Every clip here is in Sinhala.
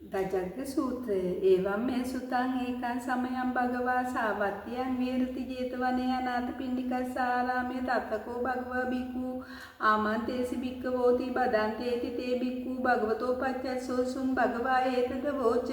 දජග්ග සූත්‍රය. එවම් මේ සුතං ඒකං සමයං භගවා සාවත්තියං විහෙරති ජේතවනේ අනාථපිණ්ඩිකස්ස ආරාමේ තත්තකෝ භගවා බික්ඛු ආමන්තේසි බික්ඛවෝති බදන්තේති තේ බික්ඛු භගවතෝ පච්චස්සෝ සුං භගවා ඒතද වෝච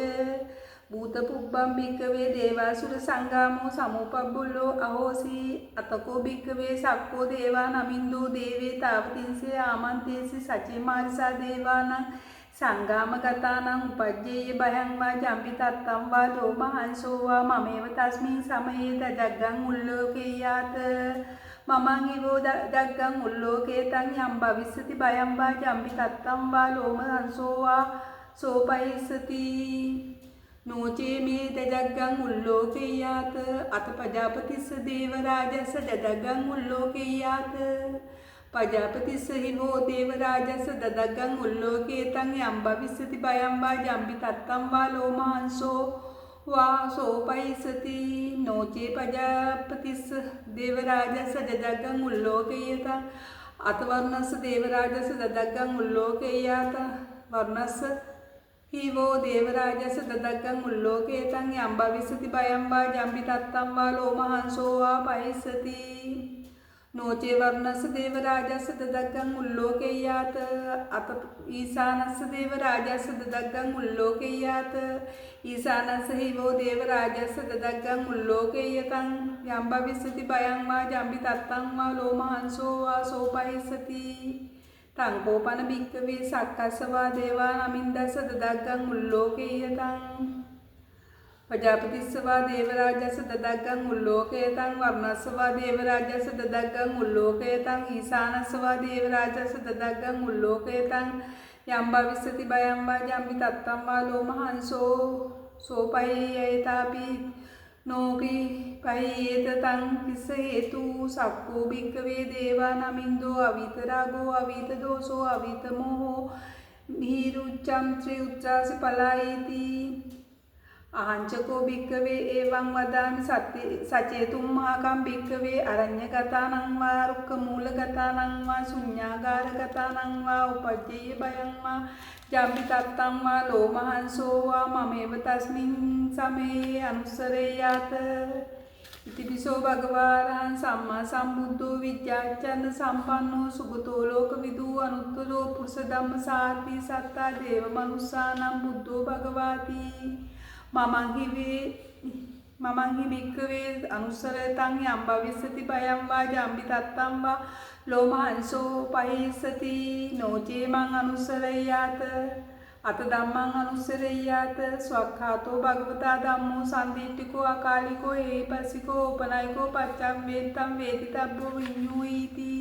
භූත පුබ්බම් බික්ඛවේ දේවාසුර සංගාමෝ සමුපබ්බුල්ලෝ අහෝසි අතකෝ බික්ඛවේ සක්කෝ දේවා නමින්දෝ දේවේ තාවතින්සේ ආමන්තේසි සචේ මාරිසා දේවානං සංගාමගතානං උපජ්ජේය භයං වා ජම්බිතත්තං වා ලෝමහංසෝ වා මමේව තස්මින් සමයේ දජග්ගං උල්ලෝකේයාත මමං ඊවෝ දජග්ගං උල්ලෝකේ තං යම් භවිස්සති භයං වා ජම්බිතත්තං වා ලෝමහංසෝ වා සෝපයිස්සති නෝචේ මේ දජග්ගං උල්ලෝකේයාත අත පජාපතිස්ස දේවරාජස්ස දජග්ගං උල්ලෝකේයාත පජාපතිස්ස හිවෝ දේවරාජස්ස දදග්ගං උල්ලෝකේ තං යම් භවිස්සති භයං වා ජම්බිතත්තං වා ලෝමහංසෝ වා සෝපයිස්සති නෝචේ පජාපතිස්ස දේවරාජස්ස දදග්ගං උල්ලෝකේ තං අතවර්ණස්ස දේවරාජස්ස දදග්ගං උල්ලෝකේ යාත වර්ණස්ස හිවෝ දේවරාජස්ස දදග්ගං උල්ලෝකේ තං යම් භවිස්සති භයං වා ජම්බිතත්තං වා ලෝමහංසෝ වා පයිස්සති නෝචේ වර්ණස්ස දේවරාජස්ස දදග්ගං උල්ලෝකේයාත අත ඊසානස්ස දේවරාජස්ස දදග්ගං උල්ලෝකේයාත ඊසානස්ස හිවෝ දේවරාජස්ස දදග්ගං උල්ලෝකේයතං යම් භවිස්සති භයං වා ජම්බිතත්තං වා ලෝමහංසෝ වා සෝපයිස්සති තං කෝපන බික්කවේ සක්කස්සවා දේවා නමින්දස්ස දදග්ගං උල්ලෝකේයතං පජාපතිස්සවා දේවරාජස්ස දදග්ගං උල්ලෝකේතං වර්ණස්සවා දේවරාජස්ස දදග්ගං උල්ලෝකේතං ඊසානස්සවා දේවරාජස්ස දදග්ගං උල්ලෝකේතං යම් භවිස්සති භයං වා ජම්බිතත්තං වා ලෝමහංසෝ සෝපයියේතාපි නෝපි පයියේත තං කිස්ස හේතු සක්කෝ භික්ඛවේ දේවා නමින්දෝ අවිතරාගෝ අවිත දෝසෝ අවිත මොහෝ භීරුච්ඡම් ත්‍රි උච්චාස පලායති අහංචකෝ භික්කවේ එවං වදාමි සචේතුම් මහකම් භික්කවේ අරඤ්‍යගතානං වා රුක්ඛ මූලගතානං වා ශුඤ්ඤාගාරගතානං වා උපජ්ජේය භයං වා ජම්බිතත්තං වා ලෝමහංසෝ වා මමේව තස්මින් සමේ අනුස්සරේයාත ඉතිපිසෝ භගවාරහං සම්මා සම්බුද්ධෝ විද්‍යාචර්ණ සම්පන්නෝ සුගතෝ ලෝකවිදූ අනුත්තරෝ පුරුෂ ධම්මසාරථී සත්තා දේව මනුස්සානම් බුද්ධෝ භගවාති මමං හි භික්ඛවේ අනුස්සරතං යම් භවිස්සති භයං වා ජම්බිතත්තං වා ලෝමහංසෝ පහිස්සති නෝචේ මං අනුස්සරේයාත අත ධම්මං අනුස්සරේයාත ස්වක්ඛාතෝ භගවතා ධම්මෝ සම්දිට්ඨිකෝ අකාලිකෝ ඒපසිකෝ උපනයිකෝ පච්චම් වේත්තම් වේදිතබ්බෝ විඤ්ඤුයිති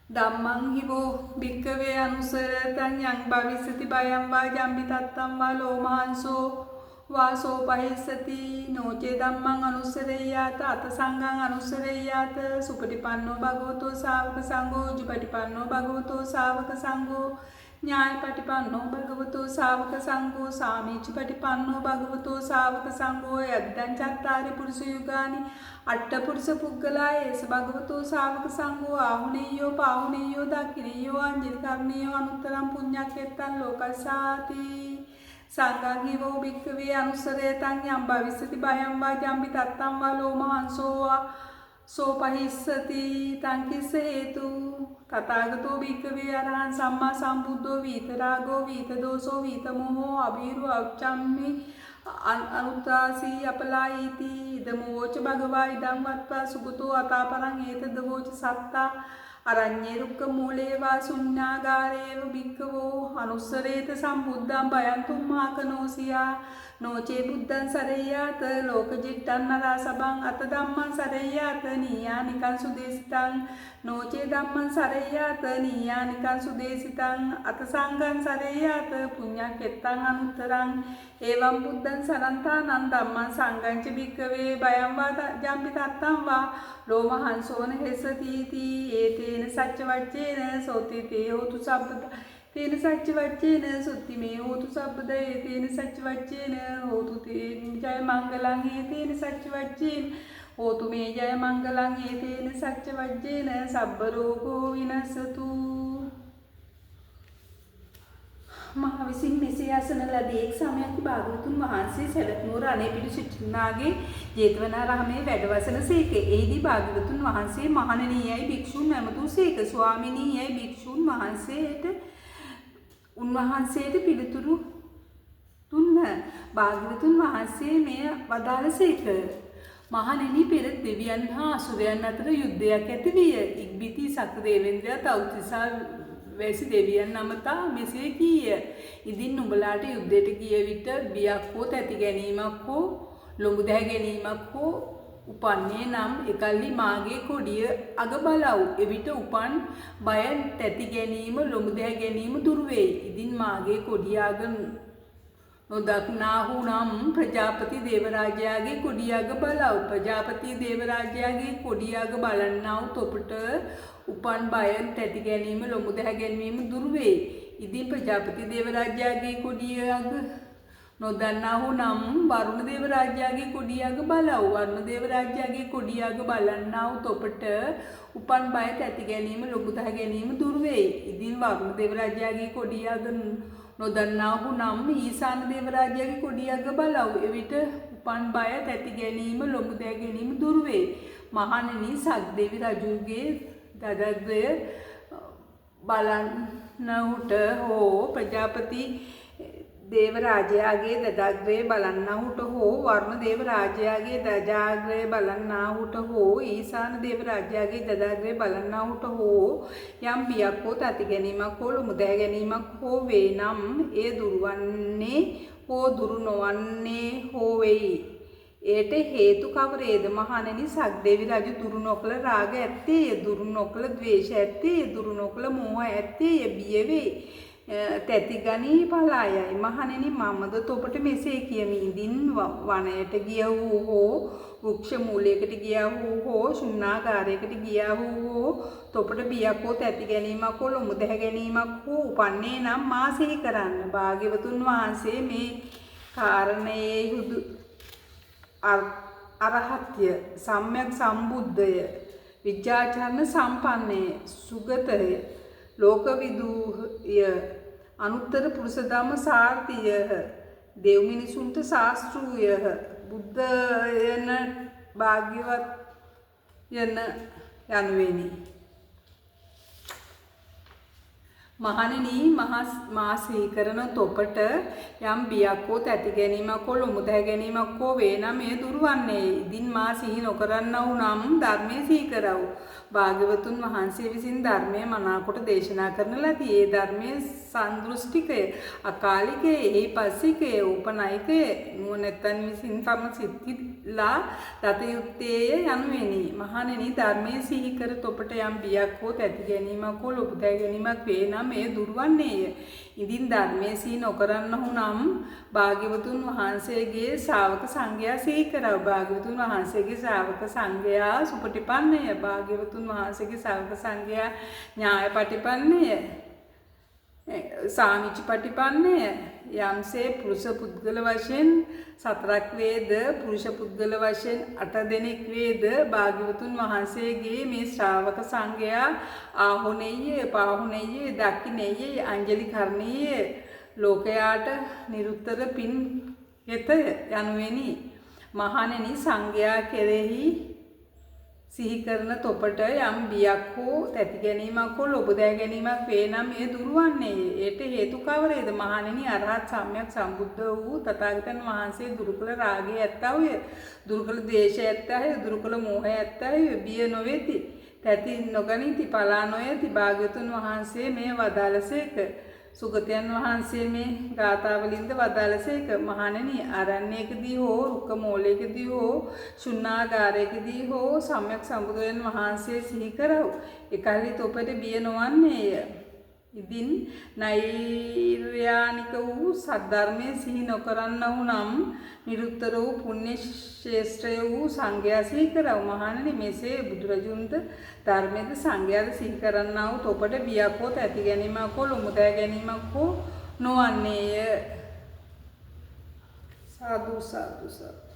ධම්මං හිවෝ භික්ඛවේ අනුස්සරතං යං භවිස්සති භයං වා ජම්බිතත්තං වා ලෝමහංසෝ වා සෝපහිස්සති නෝචේ ධම්මං අනුස්සරේයාත අත සංඝං අනුස්සරේයාත සුපටිපන්නෝ භගවතෝ ශාවක සංඝෝ උජුපටිපන්නෝ භගවතෝ ශාවක සංඝෝ ඥායපටිපන්නෝ භගවතෝ ශාවක සංඝෝ සාමීචිපටිපන්නෝ භගවතෝ ශාවක සංඝෝ යද්දං චත්තාරි පුරුෂ යුගානි අට්ඨ පුරුෂ පුද්ගලා ඒස භගවතෝ ශාවක සංඝෝ ආහුනේයෝ පාහුනේයෝ දක්ඛිනේයෝ අංජලි කර්ණේයෝ අනුත්තරං පුඤ්ඤක්ඛෙත්තං ලෝකස්සාති සංඝං හිවෝ භික්ඛවේ අනුස්සරේතං යම් භවිස්සති භයං වා ජම්බිතත්තං වා ලෝමහංසෝ වා සෝපහිස්සති තං කිස්ස හේතු තථාගතෝ භික්ඛවේ අරහං සම්මා සම්බුද්ධෝ විතරාගෝ විතදෝසෝ විතමෝහෝ අභීරු අවචම්මි අනුත්තාසී අපලායිති ඉදමෝච භගවා ඉදං වත්වා සුගතෝ අතාපරං ඒතද වෝච සත්තා අරඤ්ඤේ රුක්ඛ මූලේ වා ශුඤ්ඤාගාරේව භික්ඛවෝ අනුස්සරේත සම්බුද්ධං භයන්තුම් මාකනෝසියා නෝචේ බුද්ධං සරේයාත ලෝකජිට්ඨං නරසබං අත ධම්මං සරේයාත නීයානිකං සුදේසිතං නෝචේ ධම්මං සරේයාත නීයානිකං සුදේසිතං අත සංඝං සරේයාත පුඤ්ඤක්ඛෙත්තං අනුත්තරං එවං බුද්ධං සරන්තානං ධම්මං සංඝං ච භික්ඛවේ භයං වා ජම්බිතත්තං වා ලෝමහංසෝන හෙසතිති ඒතේන සච්ච වච්චේන සෝතිතේ හෝතු සබ්බත තේන සච්ච වච්චේන සුත්ති මේ හෝතු සබ්බද ඒතේන සච්ච වච්චේන හෝතු තේ ජය මංගලං ඒතේන සච්ච වච්චේන හෝතු මේ ජය මංගලං ඒතේන සච්ච වච්චේන සබ්බ රෝගෝ විනසතු මා විසින් මෙසේ අසන ලද එක් සමයක භාග්‍යවතුන් වහන්සේ සැවැත් නුවර අනේපිඬු සිටුනාගේ ජේතවනාරාමයේ වැඩවසන සේක. එහිදී භාග්‍යවතුන් වහන්සේ මහණෙනි යයි භික්ෂූන් ඇමතූ සේක. ස්වාමිනී යයි භික්ෂූන් උන්වහන්සේට පිළිතුරු දුන්හ. භාග්‍යවතුන් වහන්සේ මෙය වදාළ සේක. මහණෙනි පෙර දෙවියන් හා අසුරයන් අතර යුද්ධයක් ඇති විය. ඉක්බිති සක්‍රදේවේන්ද්‍රයා තව්තිසා වැසි දෙවියන් අමතා මෙසේ කීය. ඉදින් නුඹලාට යුද්ධයට ගිය විට බියක් හෝ තැති ගැනීමක් හෝ ලොඟු දැහැ ගැනීමක් හෝ උපන්නේ නම් එකල්හි මාගේ කොඩිය අග බලව්. එවිට උපන් බය තැති ගැනීම ලොඟු දැහැ ගැනීම දුරු වෙයි. ඉදින් මාගේ කොඩිය අග නොදක්නාහු නම් ප්‍රජාපති දේවරාජයාගේ කොඩිය අග බලව්. ප්‍රජාපති දේවරාජයාගේ කොඩිය අග බලන්නා වූ තොපට උපන් බය තැති ගැනීම ලොමු දැහැ ගැනීම දුරු වේ. ඉදින් ප්‍රජාපති දේවරාජයාගේ කොඩිය අග නොදන්නාහු නම් වරුණ දේවරාජයාගේ කොඩිය අග බලව්. වරුණ දේවරාජයාගේ කොඩිය අග බලන්නා වූ තොපට උපන් බය තැති ගැනීම ලොමු දැහැ ගැනීම දුරු වේ. ඉදින් වරුණ දේවරාජයාගේ කොඩිය අග නොදන්නාහු නම් ඊසාන දේවරාජයාගේ කොඩිය අග බලව්. එවිට උපන් බය තැති ගැනීම ලොමු දැහැ ගැනීම දුරු වේ. මහණෙනි සක්දෙවි රජුගේ දදග්‍රය බලන්නහුට හෝ ප්‍රජාපති දේවරාජයාගේ දදග්‍රය බලන්නහුට හෝ වරුණ දේවරාජයාගේ දජාග්‍රය බලන්නහුට හෝ ඊසාන දේවරාජයාගේ දදග්‍රය බලන්නහුට හෝ යම් බියක් හෝ තති ගැනීමක් හෝ ලොමු දැහැ ගැනීමක් හෝ වේ නම් එය දුරවන්නේ හෝ දුරු නොවන්නේ හෝ වෙයි. එයට හේතු කවරේද? මහණෙනි සක්දෙවි රජු දුරු නොකළ රාග ඇත්තේය, දුරු නොකළ ද්වේෂ ඇත්තේය, දුරු නොකළ මෝහ ඇත්තේය. බිය වේ තැති ගනී පලායයි. මහණෙනි මමද තොපට මෙසේ කියමි. ඉදින් වනයට ගියහු හෝ වෘක්ෂ මූලයකට ගියහු හෝ ශුන්‍යාගාරයකට ගියහු හෝ තොපට බියක් හෝ තැති ගැනීමක් හෝ ලොමු දැහැ ගැනීමක් හෝ උපන්නේ නම් මා සිහි කරන්න. භාග්‍යවතුන් වහන්සේ මේ කාරණයේ හුදු අරහත්ය සම්්‍යක් සම්බුද්ධය විද්‍යාචරණ සම්පන්නය සුගතය ලෝකවිදූය අනුත්තර පුරුෂ ධම්ම සාර්ථිය දෙව් මිනිසුන්ට ශාස්ත්‍රූය බුද්ධ යන භාග්‍යවත් යන යනුවෙනි. මහණෙනි මා සිහි කරන තොපට යම් බියක් හෝ තැති ගැනීමක් හෝ ලොමු දැහැ ගැනීමක් හෝ වේ නම් එය දුරවන්නේ. ඉදින් මා සිහි නොකරන්නවු නම් ධර්මයේ සිහි කරව්. භාග්‍යවතුන් වහන්සේ විසින් ධර්මය මනාකොට දේශනා කරන ලදී. ඒ ධර්මයේ සන්දෘෂ්ටිකය, අකාලිකය, එහිපස්සිකය, උපනයිකය නුවණැත්තන් විසින් තම සිත්ලා දත යුත්තේය යනුවෙනි. මහණෙනි ධර්මයේ සිහි කර තොපට යම් බියක් හෝ තැති ගැනීමක් හෝ ලොකු දැහැ ගැනීමක් වේ නම් එය දුරවන්නේය. ඉදින් ධර්මයේ සිහි නොකරන්නහු නම් භාග්‍යවතුන් වහන්සේගේ ශ්‍රාවක සංඝයා සිහි කරව. භාග්‍යවතුන් වහන්සේගේ ශ්‍රාවක සංඝයා සුපටිපන්නය. භාග්‍යවතුන් වහන්සේගේ ශ්‍රාවක සංඝයා ඥායපටිපන්නය, සාමිච්චිපටිපන්නය. යම්සේ පුරුෂ පුද්ගල වශයෙන් 4ක් වේද, පුරුෂ පුද්ගල වශයෙන් 8 දෙනෙක් වේද, භාග්‍යවතුන් වහන්සේගේ මේ ශ්‍රාවක සංඝයා ආහුනේය, පාහුනේය, දක්ඛිනේය, අංජලි කරණීය ලෝකයාට නිරුත්තර පින් හෙත යනුවෙනි. මහණෙනි සංඝයා කෙරෙහි සිහි කරන තොපට යම් බියක් හෝ තැති ගැනීමක් හෝ ලොබ දැහැ ගැනීමක් වේ නම් එය දුරවන්නේය. එයට හේතු කවරේද? මහණෙනි අරහත් සම්්‍යක් සම්බුද්ධ වූ තථාගතයන් වහන්සේ දුරු කළ රාගය ඇත්තහුය, දුරු කළ ද්වේෂය ඇත්තහුය, දුරු කළ මෝහය ඇත්තහුය. බිය නොවේති, තැති නොගනිති, පලා නොයති. භාග්‍යවතුන් වහන්සේ මේ වදාළසේක. සුගතයන් වහන්සේ මේ ගාථාවලින්ද වදාළසේක. මහණෙනි අරණ්‍යකදී හෝ රුක්ක මූලයකදී හෝ ශුන්‍යාගාරයකදී හෝ සම්්‍යක් සම්බුදුරජාණන් වහන්සේ සිහි කරව. එකල්හි තොපට බිය නොවන්නේය. ඉදින් නෛර්යානික වූ සද්ධර්මයේ සිහි නොකරන්නහු නම් නිරුත්තර වූ පුණ්‍ය ශ්‍රේෂ්ඨ වූ සංඝයා සිහි කරව. මහණෙනි මෙසේ බුදුරජුන්ද ධර්මයේද සංඝයාද සිහි කරන්නා වූ තොපට බියක් හෝ තැති ගැනීමක් හෝ ලොමු දැහැ ගැනීමක් හෝ නොවන්නේය. සාදු සාදු සාදු.